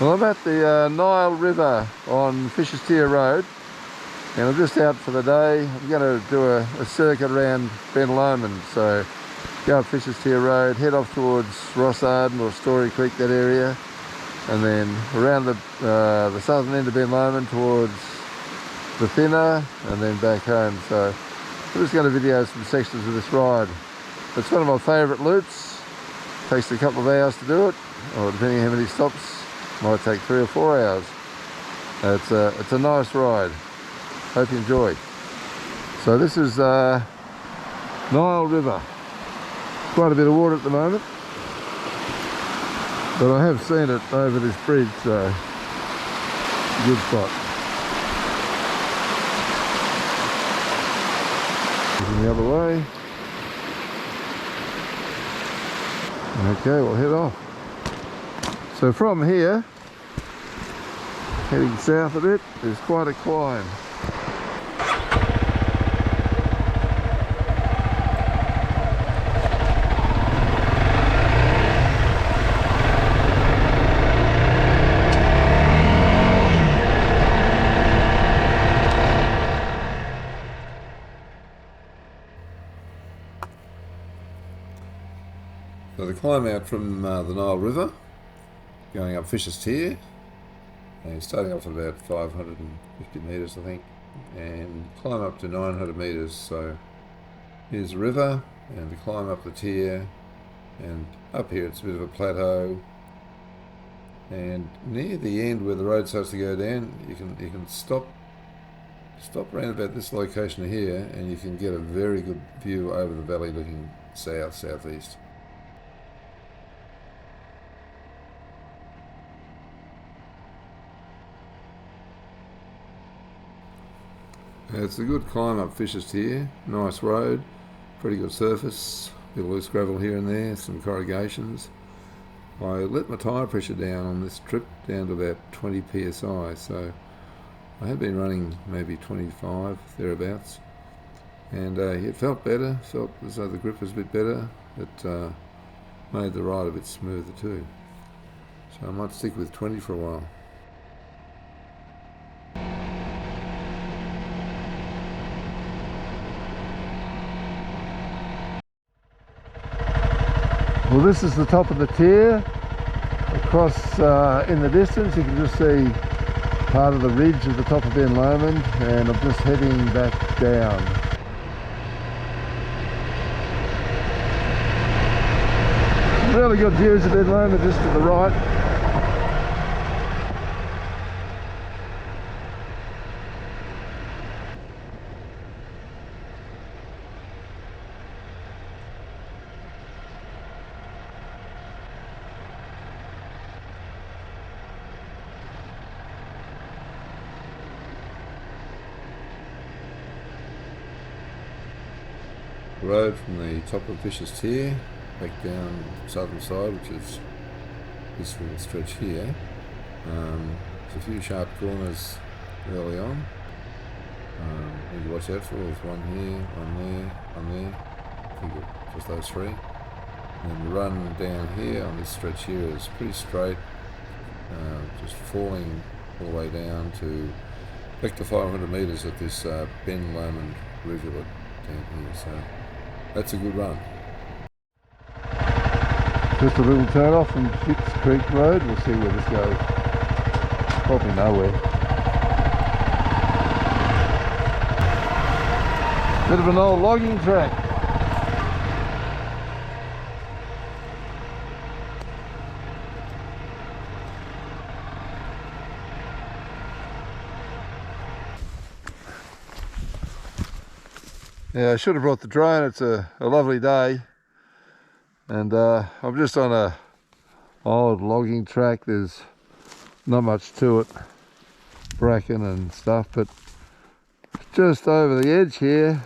Well, I'm at the Nile River on Fisher's Tier Road, and I'm just out for the day. I'm going to do a circuit around Ben Lomond, so go up Fisher's Tier Road, head off towards Rossarden or Story Creek, that area, and then around the southern end of Ben Lomond towards the Thinner, and then back home. So I'm just going to video some sections of this ride. It's one of my favourite loops. Takes a couple of hours to do it, or depending on how many stops, might take 3 or 4 hours. It's a nice ride. Hope you enjoy. So this is Nile River. Quite a bit of water at the moment, but I have seen it over this bridge, so good spot. Looking the other way. Okay, we'll head off. So from here, heading south a bit, is quite a climb. So the climb out from the Nile River, going up Fisher's Tier, and starting off at about 550 metres I think, and climb up to 900 metres. So here's the river, and we climb up the tier, and up here it's a bit of a plateau, and near the end where the road starts to go down, you can stop around about this location here, and you can get a very good view over the valley looking southeast. It's a good climb up Fisher's Tier, nice road, pretty good surface, a bit of loose gravel here and there, some corrugations. I let my tyre pressure down on this trip down to about 20 psi, so I had been running maybe 25 thereabouts, and it felt better, felt as though the grip was a bit better. It made the ride a bit smoother too, so I might stick with 20 for a while. Well, this is the top of the tier. Across in the distance you can just see part of the ridge of the top of Ben Lomond, and I'm just heading back down. Really good views of Ben Lomond just to the right. Road from the top of Fisher's Tier back down the southern side, which is this little stretch here. There's a few sharp corners early on. Need to watch out for. There's one here, one there, one there. I think just those three. And then the run down here on this stretch here is pretty straight, just falling all the way down to back to 500 metres at this Ben Lomond rivulet down here. So that's a good run. Just a little turn off from Fitz Creek Road. We'll see where this goes. Probably nowhere. Bit of an old logging track. Yeah, I should have brought the drone. It's a lovely day, and I'm just on a old logging track. There's not much to it, bracken and stuff, but just over the edge here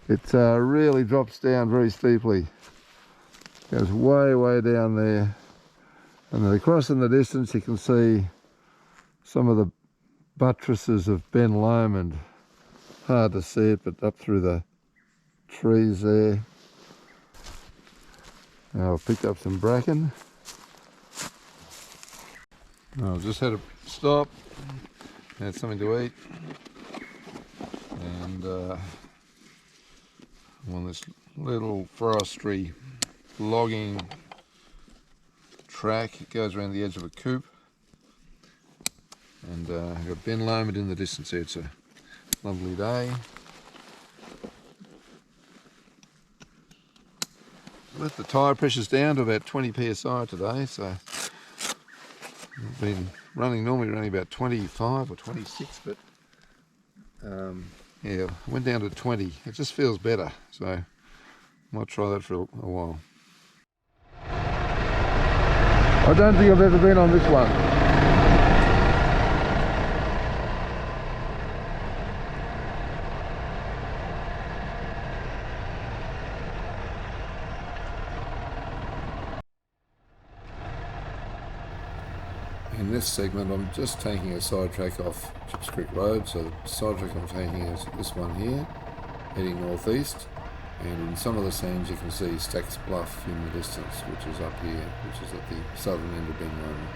it really drops down very steeply. Goes way down there, and then across in the distance you can see some of the buttresses of Ben Lomond. Hard to see it, but up through the trees there. I've picked up some bracken. I've just had a stop, had something to eat, and I'm on this little forestry logging track. It goes around the edge of a coop, and I've got Ben Lomond in the distance here. It's a lovely day. Let the tyre pressures down to about 20 psi today, so I've been running normally only about 25 or 26, but yeah, I went down to 20. It just feels better, so I might try that for a while. I don't think I've ever been on this one. In this segment, I'm just taking a sidetrack off Chips Creek Road, so the sidetrack I'm taking is this one here, heading northeast, and in some of the scenes you can see Stacks Bluff in the distance, which is up here, which is at the southern end of Ben Lomond.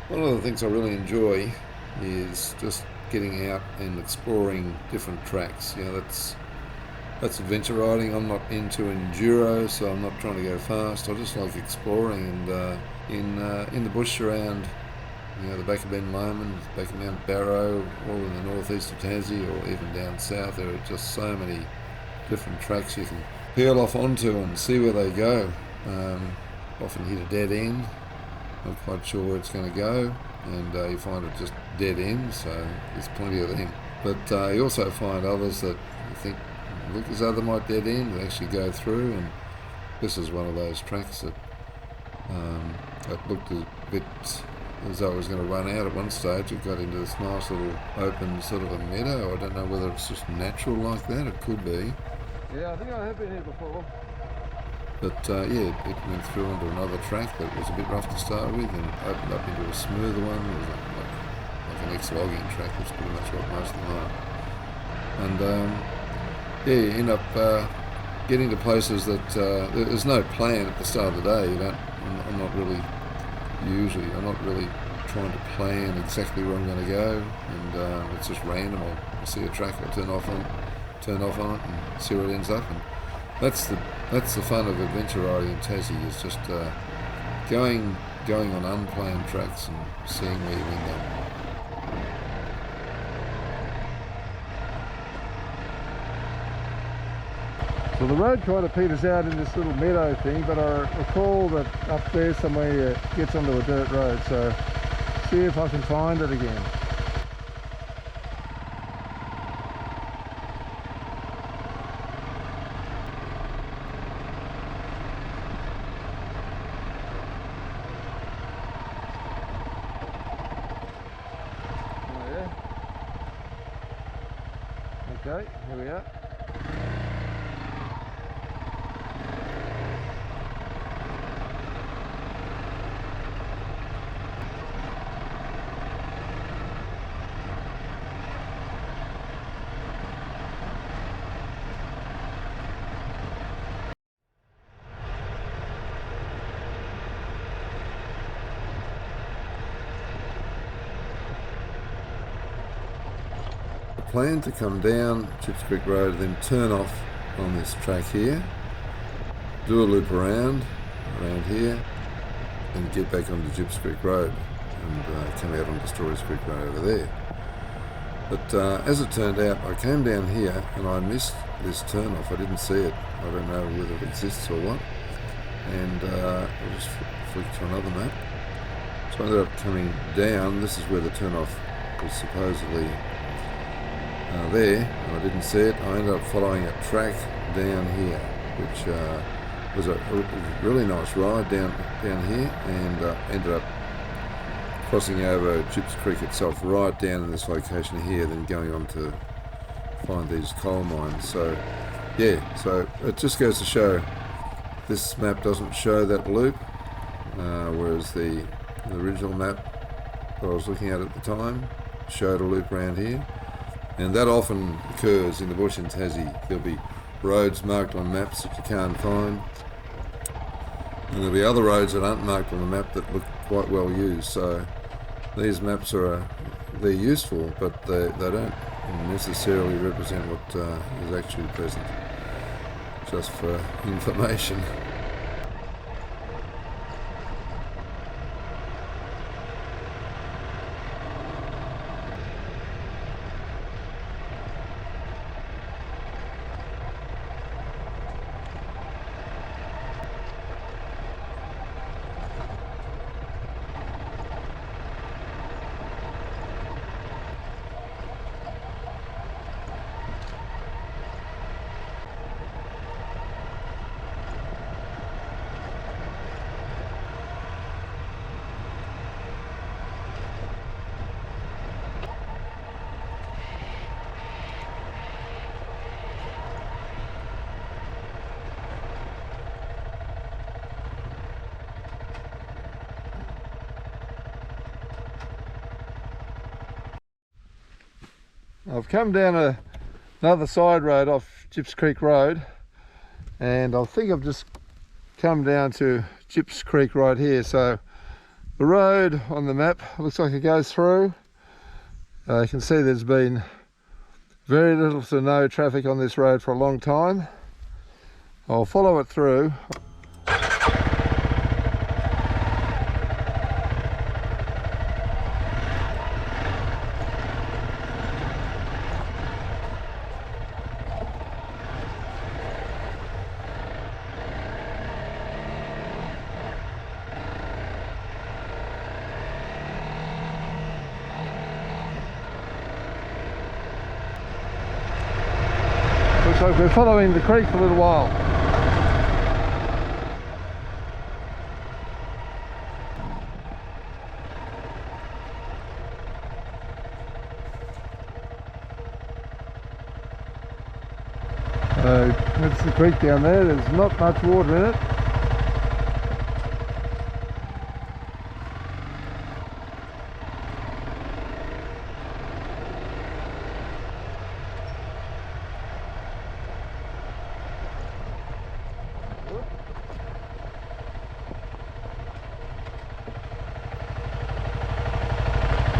One of the things I really enjoy is just getting out and exploring different tracks. You know, that's adventure riding. I'm not into enduro, so I'm not trying to go fast. I just like exploring, and in the bush around, you know, the back of Ben Lomond, back of Mount Barrow, all in the northeast of Tassie, or even down south, there are just so many different tracks you can peel off onto and see where they go. Often hit a dead end, not quite sure where it's going to go, and you find it just dead ends, so there's plenty of them. But you also find others that you think look as though they might dead end, they actually go through, and this is one of those tracks that looked a bit as though it was going to run out at one stage. It got into this nice little open sort of a meadow. I don't know whether it's just natural like that, it could be. Yeah, I think I have been here before. But yeah, it went through onto another track that was a bit rough to start with and opened up into a smoother one. It was like an ex-logging track, that's pretty much what most of them are. And yeah, you end up getting to places that there's no plan at the start of the day. I'm not really trying to plan exactly where I'm going to go, and it's just random. I'll see a track, I'll turn off on it, and see where it ends up. And that's the fun of adventure riding in Tassie, is just going on unplanned tracks and seeing where you end up. So the road kind of peters out in this little meadow thing, but I recall that up there somewhere it gets onto a dirt road, so see if I can find it again. Oh yeah. Okay, here we are. Plan to come down Chips Creek Road and then turn off on this track here, do a loop around here, and get back onto Chips Creek Road and come out onto Stories Creek Road over there. But as it turned out, I came down here and I missed this turn off. I didn't see it. I don't know whether it exists or what. And I'll just flick to another map. So I ended up coming down. This is where the turn off was supposedly there, and I didn't see it. I ended up following a track down here, which was a really nice ride down here, and ended up crossing over Chips Creek itself right down in this location here, then going on to find these coal mines. So yeah, so it just goes to show this map doesn't show that loop, whereas the original map that I was looking at the time showed a loop around here. And that often occurs in the bush in Tassie. There'll be roads marked on maps that you can't find, And there'll be other roads that aren't marked on the map that look quite well used. So these maps they're useful, but they don't necessarily represent what is actually present. Just for information. I've come down another side road off Gyps Creek Road, and I think I've just come down to Gyps Creek right here. So the road on the map looks like it goes through. You can see there's been very little to no traffic on this road for a long time. I'll follow it through. Looks like we're following the creek for a little while. So that's the creek down there. There's not much water in it.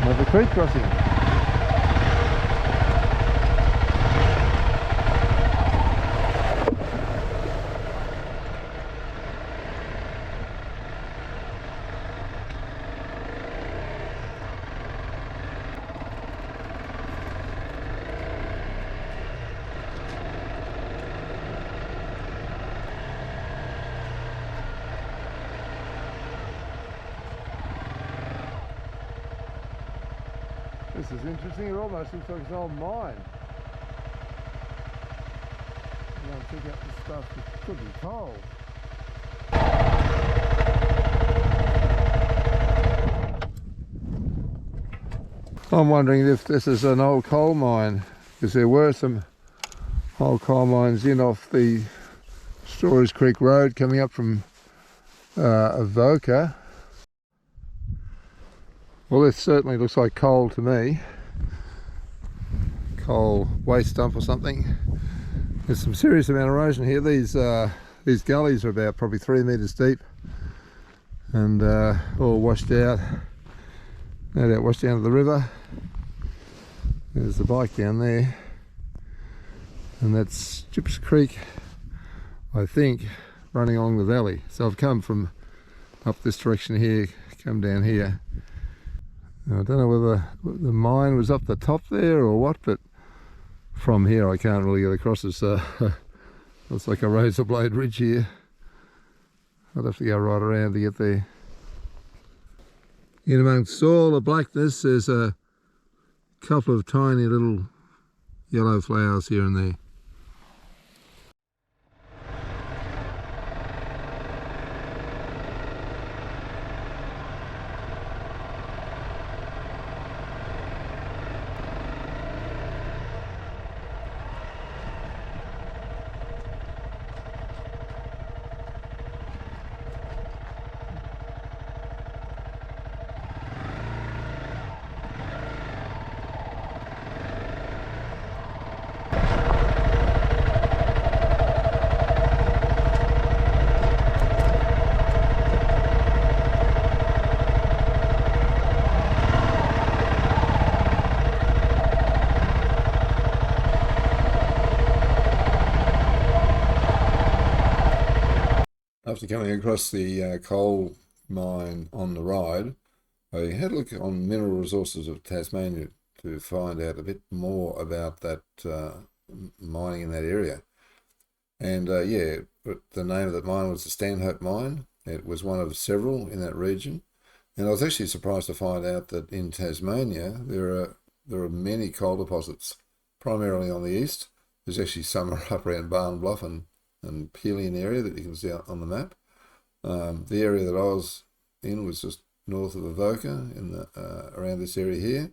Another creek crossing. This is interesting. It almost looks like it's an old mine. You know, check out this stuff. It could be coal. I'm wondering if this is an old coal mine, because there were some old coal mines in off the Storrs Creek Road coming up from Avoca. Well, this certainly looks like coal to me. Coal waste dump or something. There's some serious amount of erosion here. These gullies are about probably 3 meters deep, and all washed out. No doubt washed down to the river. There's the bike down there, and that's Gyps Creek, I think, running along the valley. So I've come from up this direction here, come down here. I don't know whether the mine was up the top there or what, but from here I can't really get across it, so it's like a razor blade ridge here. I'd have to go right around to get there. In amongst all the blackness, there's a couple of tiny little yellow flowers here and there. After coming across the coal mine on the ride, I had a look on Mineral Resources of Tasmania to find out a bit more about that mining in that area. And yeah, the name of that mine was the Stanhope mine. It was one of several in that region. And I was actually surprised to find out that in Tasmania there are many coal deposits, primarily on the east. There's actually some up around Barn Bluff and Pelion area that you can see on the map. The area that I was in was just north of Avoca, in the around this area here,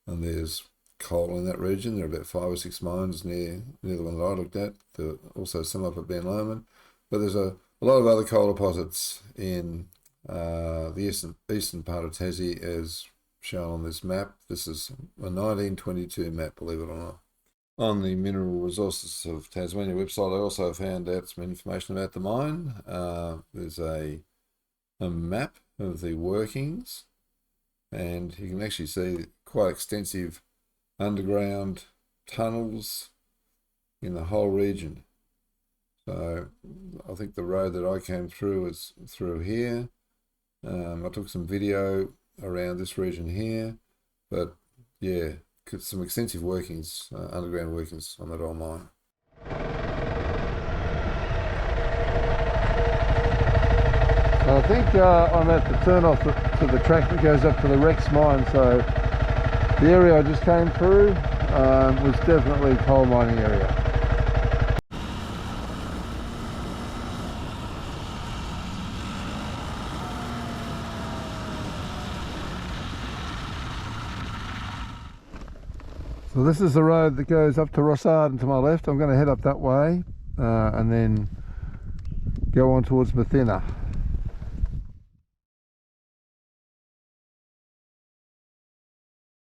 and there's coal in that region. There are about 5 or 6 mines near the one that I looked at. There are also some up at Ben Lomond, but there's a lot of other coal deposits in the eastern part of Tassie, as shown on this map. This is a 1922 map, believe it or not. On the Mineral Resources of Tasmania website, I also found out some information about the mine. There's a map of the workings, and you can actually see quite extensive underground tunnels in the whole region. So I think the road that I came through is through here. I took some video around this region here, but yeah, some extensive workings, underground workings on that old mine. So I think I'm at the turn off to the track that goes up to the Rex mine. So the area I just came through was definitely a coal mining area. So this is the road that goes up to Rossard and to my left. I'm going to head up that way and then go on towards Mathena.